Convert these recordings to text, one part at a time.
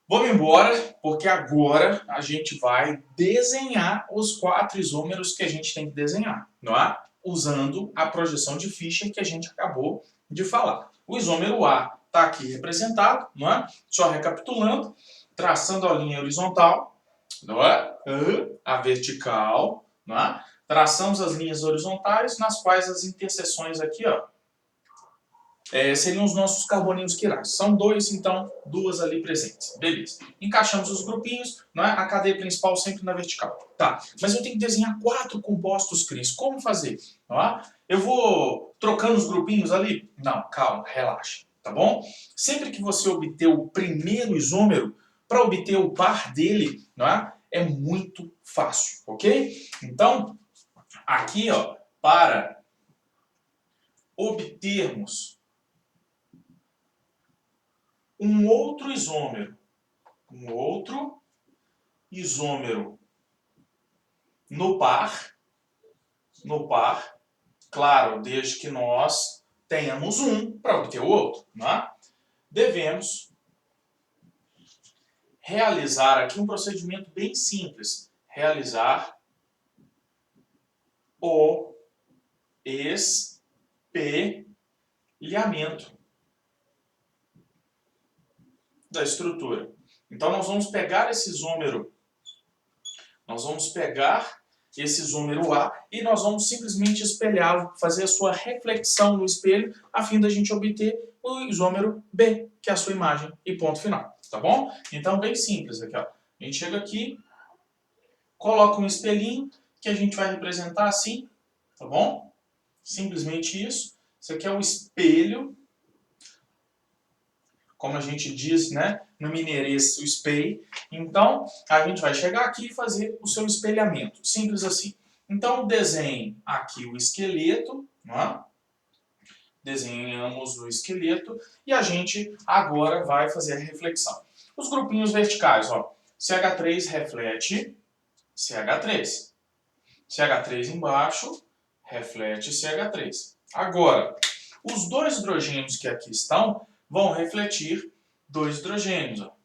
Vamos embora, porque agora a gente vai desenhar os 4 isômeros que a gente tem que desenhar, não é? Usando a projeção de Fischer que a gente acabou de falar. O isômero A está aqui representado, não é? Só recapitulando, traçando a linha horizontal, não é? A vertical, não é? Traçamos as linhas horizontais, nas quais as interseções aqui, ó, seriam os nossos carboninhos quirais. São 2, então 2 ali presentes. Beleza. Encaixamos os grupinhos, não é? A cadeia principal sempre na vertical. Tá, mas eu tenho que desenhar 4 compostos Cris. Como fazer? Não é? Eu vou trocando os grupinhos ali? Não, calma, relaxa, tá bom? Sempre que você obter o primeiro isômero, para obter o par dele, não é? É muito fácil, ok? Então, aqui, ó, para obtermos um outro isômero no par, claro, desde que nós tenhamos um para obter o outro, né? Devemos realizar aqui um procedimento bem simples, realizar o espelhamento da estrutura. Então nós vamos pegar esse isômero A e nós vamos simplesmente espelhá-lo, fazer a sua reflexão no espelho, a fim da gente obter o isômero B, que é a sua imagem, e ponto final, tá bom? Então, bem simples aqui, ó. A gente chega aqui, coloca um espelhinho, que a gente vai representar assim, tá bom? Simplesmente isso. Isso aqui é o espelho, como a gente diz, né, no mineirês, o espelho. Então, a gente vai chegar aqui e fazer o seu espelhamento. Simples assim. Então, desenhe aqui o esqueleto, né? Desenhamos o esqueleto e a gente agora vai fazer a reflexão. Os grupinhos verticais, ó. CH3 reflete CH3. CH3 embaixo reflete CH3. Agora, os dois hidrogênios que aqui estão vão refletir 2 hidrogênios. Ó.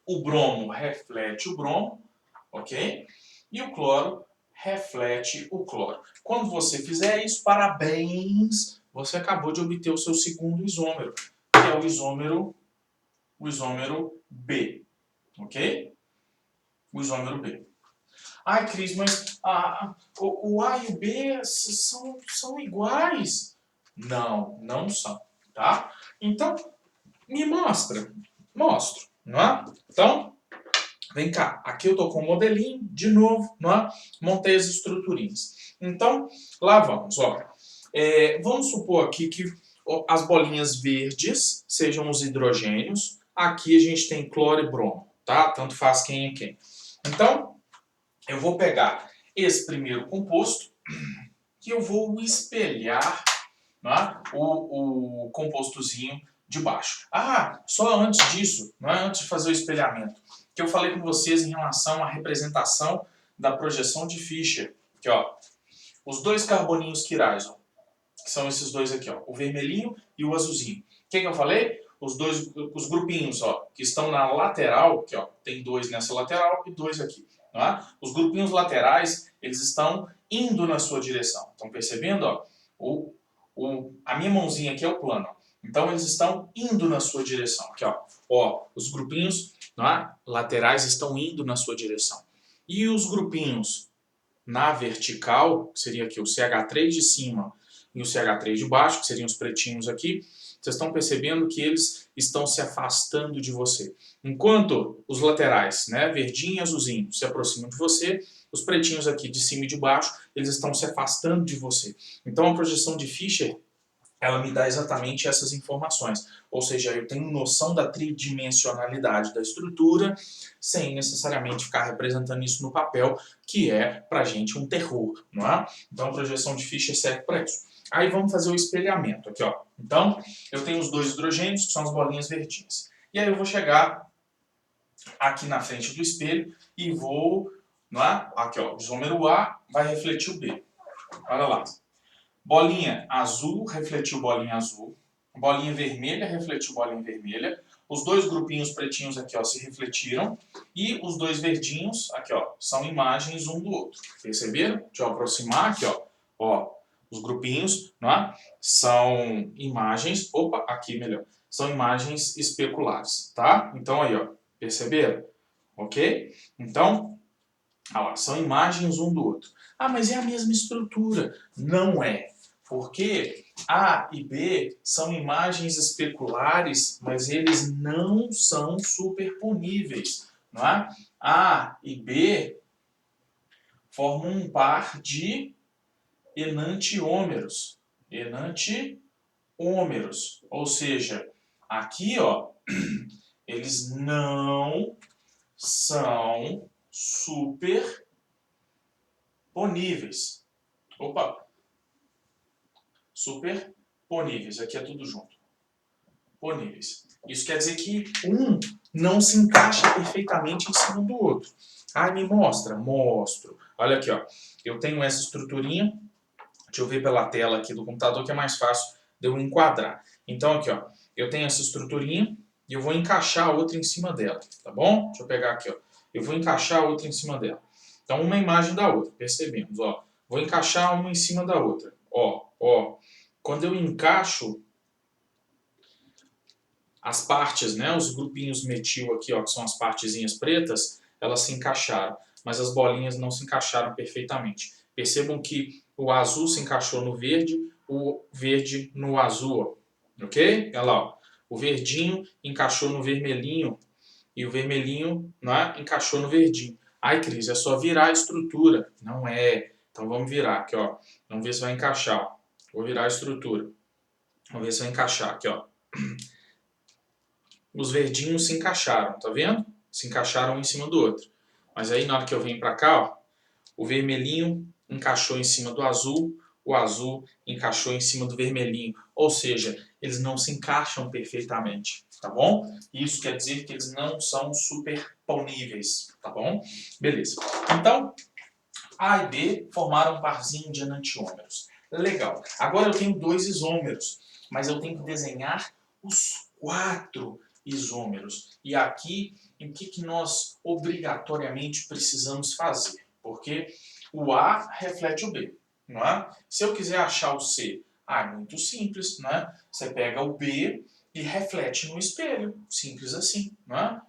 O bromo reflete o bromo, ok? E o cloro reflete o cloro. Quando você fizer isso, parabéns! Você acabou de obter o seu segundo isômero, que é o isômero B, ok? O isômero B. Ai, Cris, mas o A e o B são iguais. Não, não são, tá? Então, me mostra. Mostro, não é? Então, vem cá. Aqui eu estou com o modelinho, de novo, não é? Montei as estruturinhas. Então, lá vamos, ó. Vamos supor aqui que as bolinhas verdes sejam os hidrogênios. Aqui a gente tem cloro e bromo, tá? Tanto faz quem é quem. Então, eu vou pegar esse primeiro composto que eu vou espelhar, né, o compostozinho de baixo. Só antes disso, antes de fazer o espelhamento, que eu falei com vocês em relação à representação da projeção de Fischer. Aqui, ó, os 2 carboninhos quirais, ó, que são esses dois aqui, ó, o vermelhinho e o azulzinho. O que eu falei? Os grupinhos, ó, que estão na lateral, aqui, ó, tem 2 nessa lateral e 2 aqui. Não é? Os grupinhos laterais, eles estão indo na sua direção. Estão percebendo? Ó? A minha mãozinha aqui é o plano. Então, eles estão indo na sua direção. Aqui, ó, os grupinhos, não é? Laterais estão indo na sua direção. E os grupinhos na vertical, que seria aqui o CH3 de cima e o CH3 de baixo, que seriam os pretinhos aqui, vocês estão percebendo que eles estão se afastando de você. Enquanto os laterais, né, verdinho e azulzinho, se aproximam de você, os pretinhos aqui de cima e de baixo, eles estão se afastando de você. Então a projeção de Fischer, ela me dá exatamente essas informações. Ou seja, eu tenho noção da tridimensionalidade da estrutura, sem necessariamente ficar representando isso no papel, que é, pra gente, um terror, não é? Então a projeção de Fischer serve para isso. Aí vamos fazer o espelhamento aqui, ó. Então, eu tenho os 2 hidrogênios, que são as bolinhas verdinhas. E aí eu vou chegar aqui na frente do espelho e vou, não é? Aqui, ó, o isômero A vai refletir o B. Olha lá. Bolinha azul refletiu bolinha azul. Bolinha vermelha refletiu bolinha vermelha. os dois grupinhos pretinhos aqui, ó, se refletiram e os dois verdinhos aqui, ó, são imagens um do outro. Perceberam? Deixa eu aproximar aqui, ó. Ó, os grupinhos, não é? São imagens, opa, aqui melhor. São imagens especulares, tá? Então aí, ó, perceberam? Ok? Então, olha lá, são imagens um do outro. Ah, mas é a mesma estrutura. Não é. Porque A e B são imagens especulares, mas eles não são superponíveis. Não é? A e B formam um par de enantiômeros. Enantiômeros. Ou seja, aqui, ó, eles não são superponíveis. Opa! Superponíveis. Aqui é tudo junto. Poníveis. Isso quer dizer que um não se encaixa perfeitamente em cima do outro. Ah, me mostra? Mostro. Olha aqui, ó. Eu tenho essa estruturinha. Deixa eu ver pela tela aqui do computador que é mais fácil de eu enquadrar. Então, aqui, ó. Eu tenho essa estruturinha e eu vou encaixar a outra em cima dela. Tá bom? Deixa eu pegar aqui, ó. Eu vou encaixar a outra em cima dela. Então, uma imagem da outra. Percebemos, ó. Vou encaixar uma em cima da outra. Ó, ó. Quando eu encaixo as partes, né, os grupinhos metil aqui, ó, que são as partezinhas pretas, elas se encaixaram, mas as bolinhas não se encaixaram perfeitamente. Percebam que o azul se encaixou no verde, o verde no azul, ó, ok? Olha lá, ó, o verdinho encaixou no vermelhinho e o vermelhinho, né, encaixou no verdinho. Ai, Cris, é só virar a estrutura. Não é. Então vamos virar aqui, ó. Vamos ver se vai encaixar, ó. Vou virar a estrutura. Vamos ver se vai encaixar aqui, ó. Os verdinhos se encaixaram, tá vendo? Se encaixaram um em cima do outro. Mas aí na hora que eu venho para cá, ó, o vermelhinho encaixou em cima do azul, o azul encaixou em cima do vermelhinho. Ou seja, eles não se encaixam perfeitamente, tá bom? Isso quer dizer que eles não são superponíveis, tá bom? Beleza. Então, A e B formaram um parzinho de enantiômeros. Legal. Agora eu tenho dois isômeros, mas eu tenho que desenhar os quatro isômeros. E aqui, o que nós obrigatoriamente precisamos fazer? Porque o A reflete o B, não é? Se eu quiser achar o C, é muito simples, né? Você pega o B e reflete no espelho. Simples assim, não é?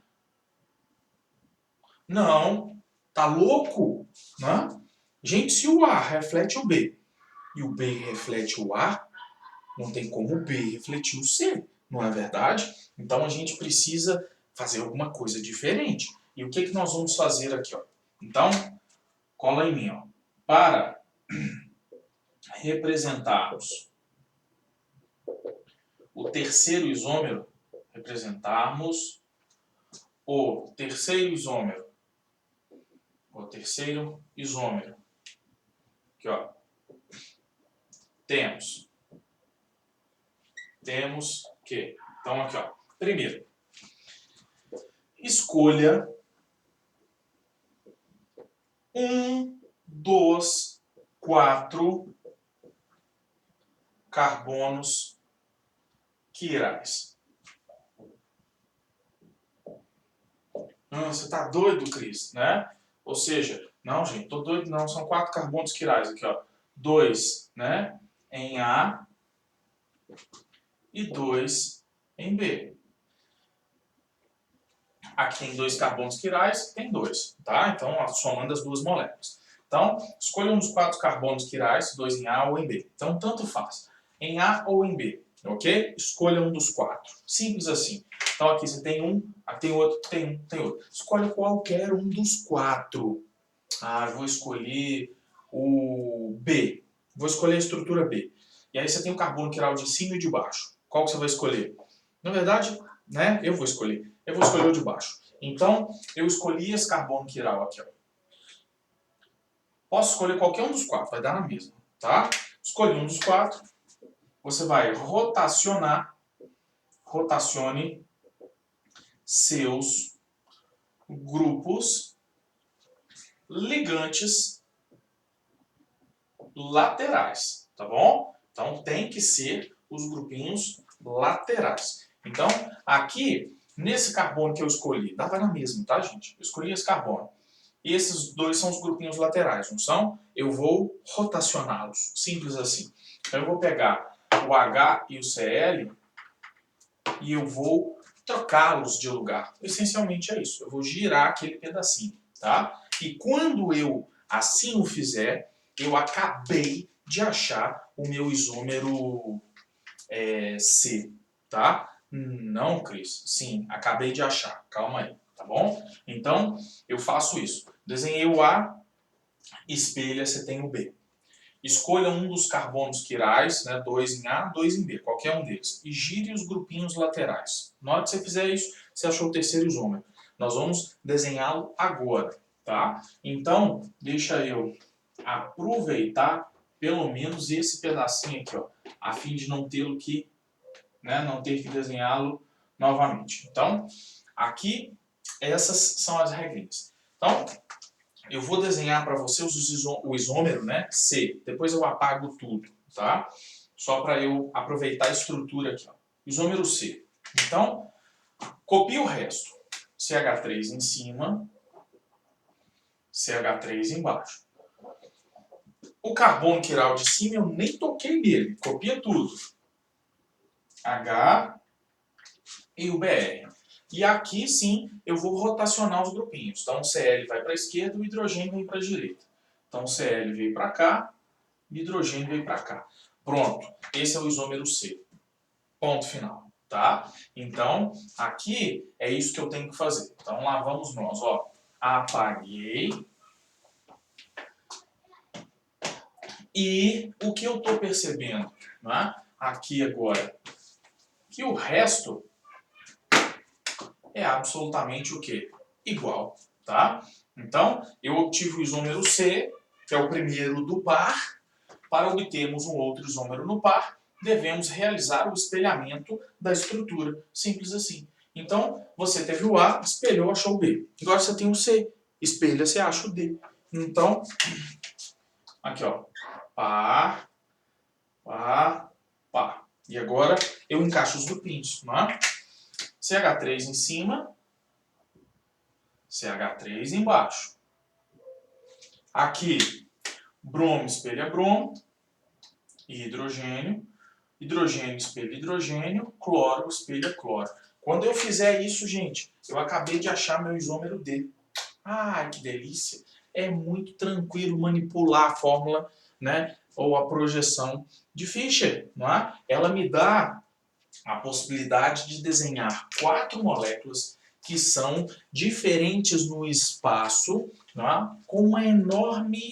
Não, tá louco? Não é? Gente, se o A reflete o B e o B reflete o A, não tem como o B refletir o C, não é verdade? Então a gente precisa fazer alguma coisa diferente. E o que nós vamos fazer aqui? Ó? Então, cola em mim. Ó. Para representarmos o terceiro isômero, representarmos o terceiro isômero. O terceiro isômero. Aqui, ó. Temos que... Então, aqui, ó. Primeiro, escolha um dos 4 carbonos quirais. Você tá doido, Cris, né? Ou seja, não, gente, tô doido não, são 4 carbonos quirais aqui, ó. 2, né, em A e 2 em B. Aqui tem 2 carbonos quirais, tem 2, tá? Então, somando as duas moléculas. Então, escolha um dos 4 carbonos quirais, 2 em A ou em B. Então, tanto faz, em A ou em B, ok? Escolha um dos 4. Simples assim. Então, aqui você tem um, aqui tem outro, tem um, tem outro. Escolha qualquer um dos 4. Ah, eu vou escolher o B. Vou escolher a estrutura B. E aí você tem o carbono quiral de cima e de baixo. Qual que você vai escolher? Na verdade, né, eu vou escolher o de baixo. Então, eu escolhi esse carbono quiral aqui. Ó. Posso escolher qualquer um dos 4, vai dar na mesma. Tá? Escolhi um dos 4. Você vai rotacione seus grupos ligantes laterais. Tá bom? Então, tem que ser os grupinhos laterais. Então, aqui Nesse carbono que eu escolhi, dava na mesma, tá, gente? Eu escolhi esse carbono. E esses dois são os grupinhos laterais, não são? Eu vou rotacioná-los, simples assim. Então eu vou pegar o H e o Cl e eu vou trocá-los de lugar. Essencialmente é isso. Eu vou girar aquele pedacinho, tá? E quando eu assim o fizer, eu acabei de achar o meu isômero C, tá? Não, Cris. Sim, acabei de achar. Calma aí, tá bom? Então, eu faço isso. Desenhei o A, espelha, você tem o B. Escolha um dos carbonos quirais, né, 2 em A, 2 em B, qualquer um deles, e gire os grupinhos laterais. Na hora que você fizer isso, você achou o terceiro isômero. Nós vamos desenhá-lo agora, tá? Então, deixa eu aproveitar pelo menos esse pedacinho aqui, ó, a fim de não tê-lo que, né, não ter que desenhá-lo novamente. Então, aqui, essas são as regrinhas. Então, eu vou desenhar para você o isômero, né, C. Depois eu apago tudo, tá? Só para eu aproveitar a estrutura aqui, ó. Isômero C. Então, copia o resto. CH3 em cima, CH3 embaixo. O carbono quiral de cima eu nem toquei nele. Copia tudo. H e o Br. E aqui sim eu vou rotacionar os grupinhos. Então o Cl vai para a esquerda, o hidrogênio vem para a direita. Então o Cl veio para cá, o hidrogênio veio para cá. Pronto, esse é o isômero C. Ponto final, tá? Então aqui é isso que eu tenho que fazer. Então lá vamos nós, ó. Apaguei. E o que eu estou percebendo, né, aqui agora, que o resto é absolutamente o quê? Igual, tá? Então, eu obtive o isômero C, que é o primeiro do par. Para obtermos um outro isômero no par, devemos realizar o espelhamento da estrutura. Simples assim. Então, você teve o A, espelhou, achou o B. Agora você tem o C, espelha, você acha o D. Então, aqui ó, par, par, par. E agora eu encaixo os grupinhos, né? CH3 em cima, CH3 embaixo. Aqui, bromo espelha bromo, e hidrogênio. Hidrogênio espelha hidrogênio, cloro espelha cloro. Quando eu fizer isso, gente, eu acabei de achar meu isômero D. Ai, que delícia! É muito tranquilo manipular a fórmula, né, ou a projeção de Fischer, não é? Ela me dá a possibilidade de desenhar 4 moléculas que são diferentes no espaço, não é? Com uma enorme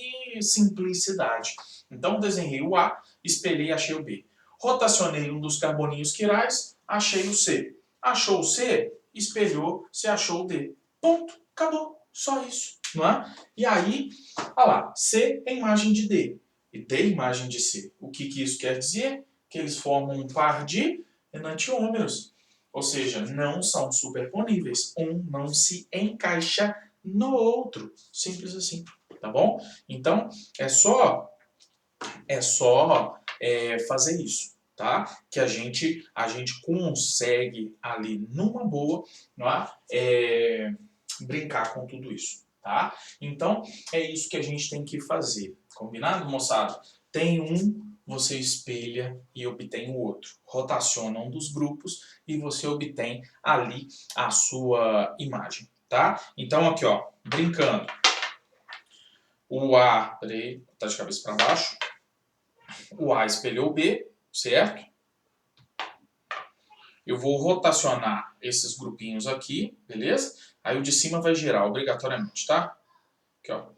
simplicidade. Então, desenhei o A, espelhei, achei o B. Rotacionei um dos carboninhos quirais, achei o C. Achou o C, espelhou, se achou o D. Ponto, acabou. Só isso, não é? E aí, olha lá, C é imagem de D e D é imagem de C. O que isso quer dizer? Que eles formam um par de enantiômeros. Ou seja, não são superponíveis. Um não se encaixa no outro. Simples assim, tá bom? Então, é só fazer isso, tá? Que a gente consegue ali numa boa, não é? Brincar com tudo isso, tá? Então, é isso que a gente tem que fazer. Combinado, moçada? Tem um, você espelha e obtém o outro. Rotaciona um dos grupos e você obtém ali a sua imagem, tá? Então, aqui, ó, brincando. O A, peraí, tá de cabeça para baixo. O A espelhou o B, certo? Eu vou rotacionar esses grupinhos aqui, beleza? Aí o de cima vai girar obrigatoriamente, tá? Aqui, ó.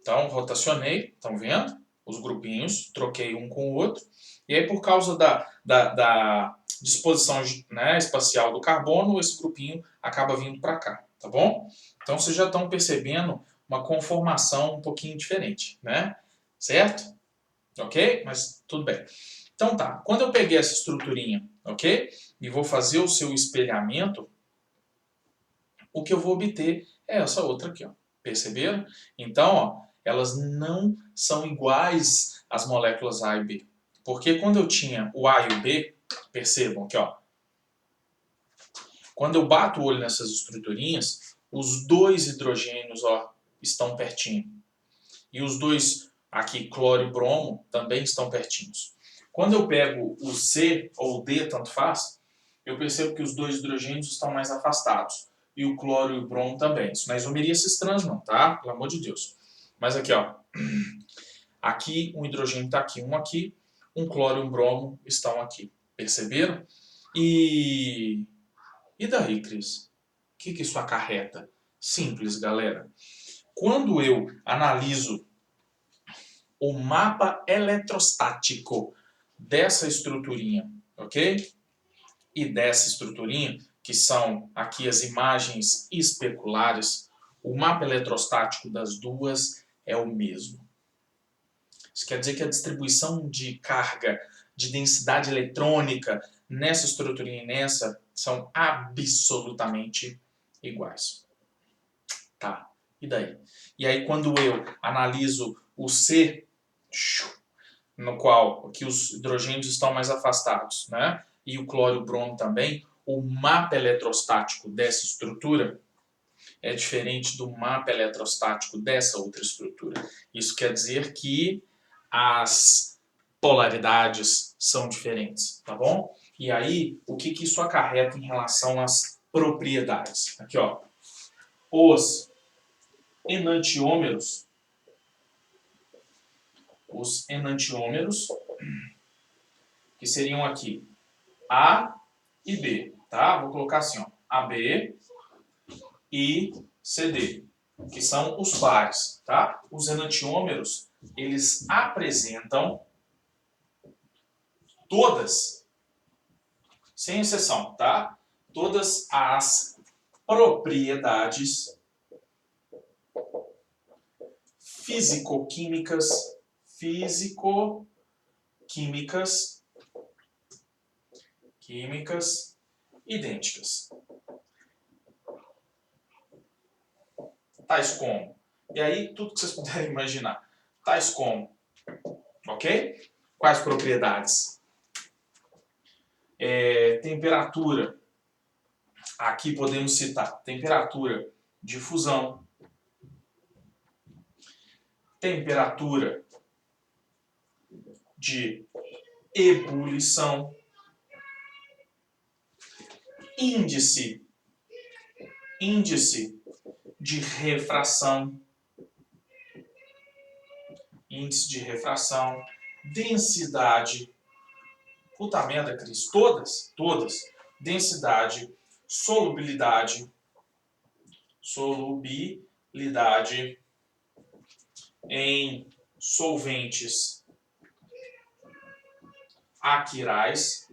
Então, rotacionei, estão vendo? Os grupinhos, troquei um com o outro. E aí, por causa da disposição, né, espacial do carbono, esse grupinho acaba vindo para cá, tá bom? Então, vocês já estão percebendo uma conformação um pouquinho diferente, né? Certo? Ok? Mas tudo bem. Então tá, quando eu peguei essa estruturinha, ok? E vou fazer o seu espelhamento, o que eu vou obter é essa outra aqui, ó. Perceberam? Então, ó, elas não são iguais às moléculas A e B. Porque quando eu tinha o A e o B, percebam que, ó, Quando eu bato o olho nessas estruturinhas, os dois hidrogênios, ó, estão pertinho. E os dois, aqui, cloro e bromo, também estão pertinhos. Quando eu pego o C ou o D, tanto faz, eu percebo que os dois hidrogênios estão mais afastados. E o cloro e o bromo também. Isso não é isomeria cis-trans não, tá? Pelo amor de Deus. Mas aqui, ó. Aqui, um hidrogênio está aqui, um cloro e um bromo estão aqui. Perceberam? E daí, Cris? O que isso acarreta? Simples, galera. Quando eu analiso o mapa eletrostático dessa estruturinha, ok? E dessa estruturinha, que são aqui as imagens especulares, o mapa eletrostático das duas é o mesmo. Isso quer dizer que a distribuição de carga, de densidade eletrônica nessa estruturinha e nessa são absolutamente iguais. Tá, e daí? E aí quando eu analiso o C, no qual que os hidrogênios estão mais afastados, né? E o cloro e o bromo também, o mapa eletrostático dessa estrutura é diferente do mapa eletrostático dessa outra estrutura. Isso quer dizer que as polaridades são diferentes, tá bom? E aí, o que isso acarreta em relação às propriedades? Aqui, ó. Os enantiômeros, que seriam aqui A e B, tá? Vou colocar assim, ó, AB e CD, que são os pares, tá? Os enantiômeros, eles apresentam todas, sem exceção, tá? Todas as propriedades físico-químicas idênticas. Tais como. E aí, tudo que vocês puderem imaginar. Tais como. Ok? Quais propriedades? Temperatura. Aqui podemos citar temperatura de fusão, temperatura de ebulição, índice de refração, densidade, puta merda, Cris, todas, densidade, solubilidade em solventes aquirais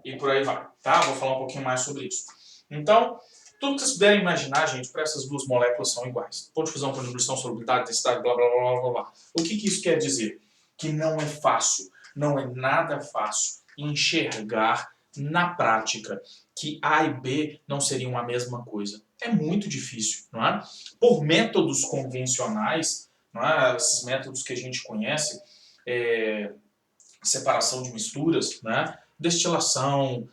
e por aí vai, tá? Vou falar um pouquinho mais sobre isso. Então, tudo que vocês puderem imaginar, gente, para essas duas moléculas são iguais. Ponto de fusão, ponto de ebulição, solubilidade, densidade, blá, blá, blá, blá, blá. O que isso quer dizer? Que não é fácil, não é nada fácil enxergar na prática que A e B não seriam a mesma coisa. É muito difícil, não é? Por métodos convencionais, não é? Esses métodos que a gente conhece, separação de misturas, né? Destilação,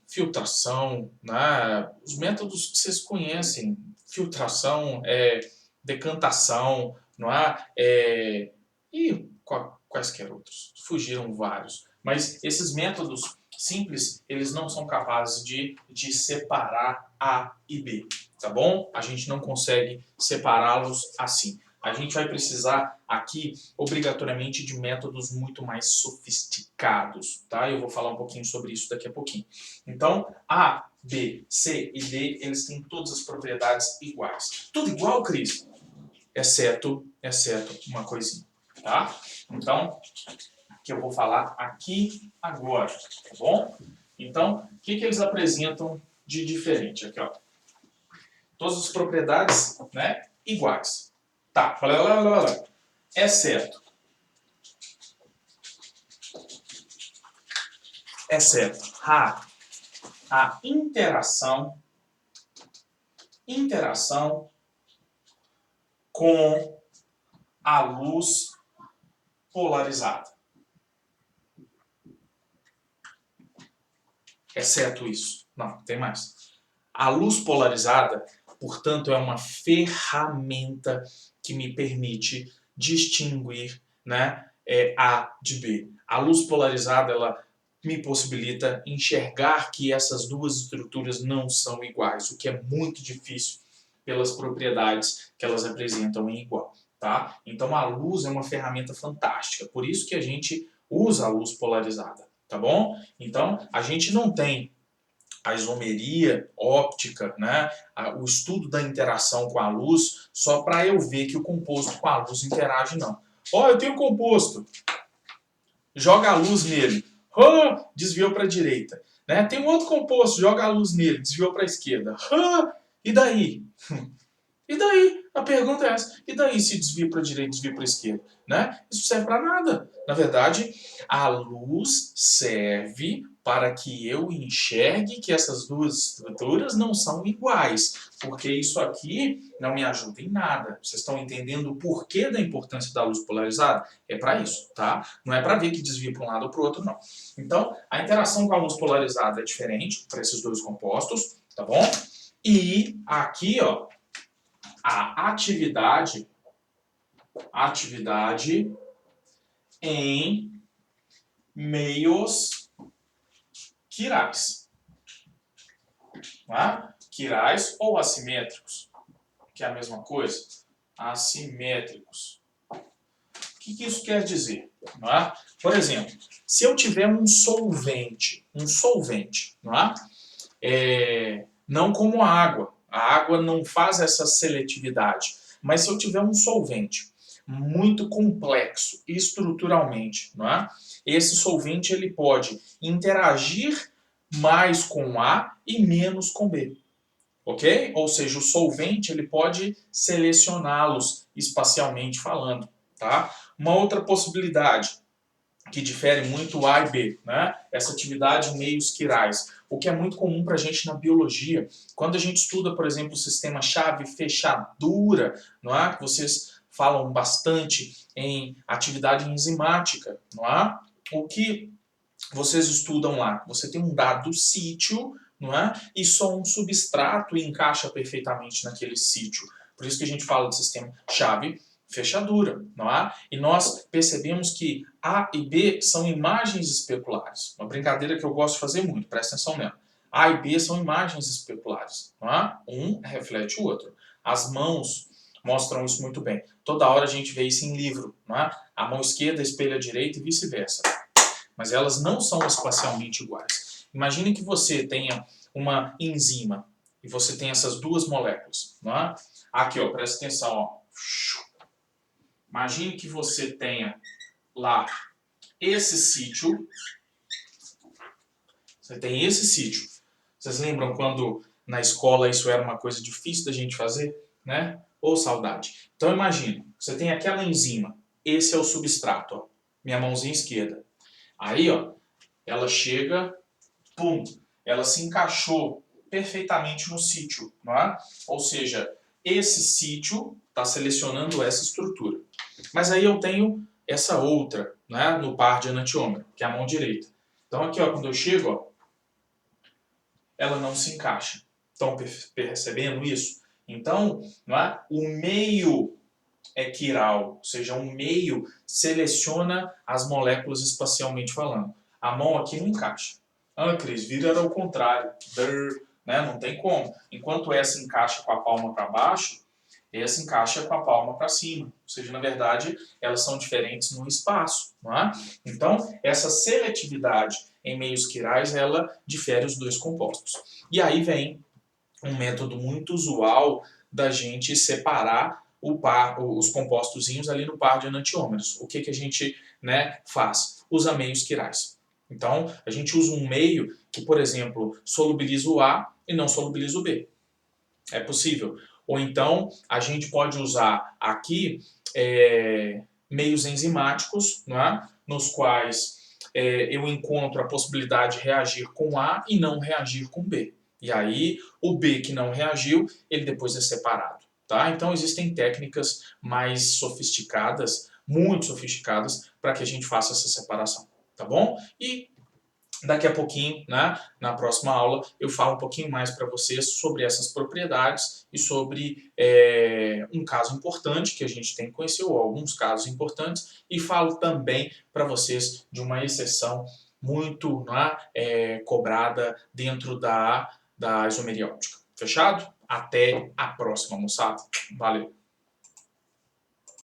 filtração, né? Os métodos que vocês conhecem, filtração, decantação, não é? E quaisquer outros, fugiram vários. Mas esses métodos simples, eles não são capazes de separar A e B, tá bom? A gente não consegue separá-los assim. A gente vai precisar aqui, obrigatoriamente, de métodos muito mais sofisticados, tá? Eu vou falar um pouquinho sobre isso daqui a pouquinho. Então, A, B, C e D, eles têm todas as propriedades iguais. Tudo igual, Cris? Exceto uma coisinha, tá? Então, que eu vou falar aqui agora, tá bom? Então, o que eles apresentam de diferente aqui, ó? Todas as propriedades, né, iguais. Tá, exceto a interação com a luz polarizada. exceto isso. Não, tem mais. A luz polarizada, portanto, é uma ferramenta que me permite distinguir, né, A de B. A luz polarizada, ela me possibilita enxergar que essas duas estruturas não são iguais, o que é muito difícil pelas propriedades que elas apresentam em igual. Tá? Então a luz é uma ferramenta fantástica, por isso que a gente usa a luz polarizada, tá bom? Então a gente não tem a isomeria óptica, né? O estudo da interação com a luz só para eu ver que o composto com a luz interage, não. Ó, eu tenho um composto, joga a luz nele, desviou para a direita. Né? Tem um outro composto, joga a luz nele, desviou para a esquerda. E daí? E daí? A pergunta é essa. E daí se desvia para a direita, desvia para a esquerda? Né? Isso serve para nada. Na verdade, a luz serve para que eu enxergue que essas duas estruturas não são iguais. Porque isso aqui não me ajuda em nada. Vocês estão entendendo o porquê da importância da luz polarizada? É para isso, tá? Não é para ver que desvia para um lado ou para o outro, não. Então, a interação com a luz polarizada é diferente para esses dois compostos, tá bom? E aqui, ó, a atividade em meios quirais. Tá? Quirais ou assimétricos, que é a mesma coisa. Assimétricos. O que isso quer dizer? Não é? Por exemplo, se eu tiver um solvente, não é? Não como a água não faz essa seletividade, mas se eu tiver um solvente muito complexo estruturalmente, não é? Esse solvente ele pode interagir mais com A e menos com B. Ok? Ou seja, o solvente ele pode selecioná-los espacialmente falando. Tá? Uma outra possibilidade que difere muito A e B, né? Essa atividade em meios quirais, o que é muito comum para a gente na biologia. Quando a gente estuda, por exemplo, o sistema chave-fechadura, não é? Vocês falam bastante em atividade enzimática, não é? O que vocês estudam lá? Você tem um dado sítio, não é? E só um substrato encaixa perfeitamente naquele sítio. Por isso que a gente fala de sistema chave-fechadura, não é? E nós percebemos que A e B são imagens especulares. Uma brincadeira que eu gosto de fazer muito, presta atenção nela. A e B são imagens especulares, não é? Um reflete o outro. As mãos mostram isso muito bem. Toda hora a gente vê isso em livro, não é? A mão esquerda espelha a direita e vice-versa. Mas elas não são espacialmente iguais. Imagine que você tenha uma enzima e você tem essas duas moléculas. Não é? Aqui, ó, presta atenção. Ó. Imagine que você tenha lá esse sítio. Você tem esse sítio. Vocês lembram quando na escola isso era uma coisa difícil da gente fazer? Né? Ou saudade. Então imagine, você tem aquela enzima. Esse é o substrato. Ó. Minha mãozinha esquerda. Aí, ó, ela chega, pum, ela se encaixou perfeitamente no sítio, não é? Ou seja, esse sítio está selecionando essa estrutura. Mas aí eu tenho essa outra, né, no par de enantiômero, que é a mão direita. Então aqui, ó, quando eu chego, ó, ela não se encaixa. Estão percebendo isso? Então, não é? O meio é quiral, ou seja, um meio seleciona as moléculas espacialmente falando. A mão aqui não encaixa. Ah, Cris, vira era ao contrário. Né? Não tem como. Enquanto essa encaixa com a palma para baixo, essa encaixa com a palma para cima. Ou seja, na verdade, elas são diferentes no espaço. Não é? Então, essa seletividade em meios quirais, ela difere os dois compostos. E aí vem um método muito usual da gente separar os compostozinhos ali no par de enantiômeros. O que a gente, né, faz? Usa meios quirais. Então, a gente usa um meio que, por exemplo, solubiliza o A e não solubiliza o B. É possível. Ou então, a gente pode usar aqui meios enzimáticos, né, nos quais eu encontro a possibilidade de reagir com A e não reagir com B. E aí, o B que não reagiu, ele depois é separado. Tá? Então, existem técnicas mais sofisticadas, muito sofisticadas, para que a gente faça essa separação. Tá bom? E Daqui a pouquinho, né, na próxima aula, eu falo um pouquinho mais para vocês sobre essas propriedades e sobre um caso importante que a gente tem que conhecer, ou alguns casos importantes, e falo também para vocês de uma exceção muito, né, cobrada dentro da isomeria óptica. Fechado? Até a próxima, moçada. Valeu!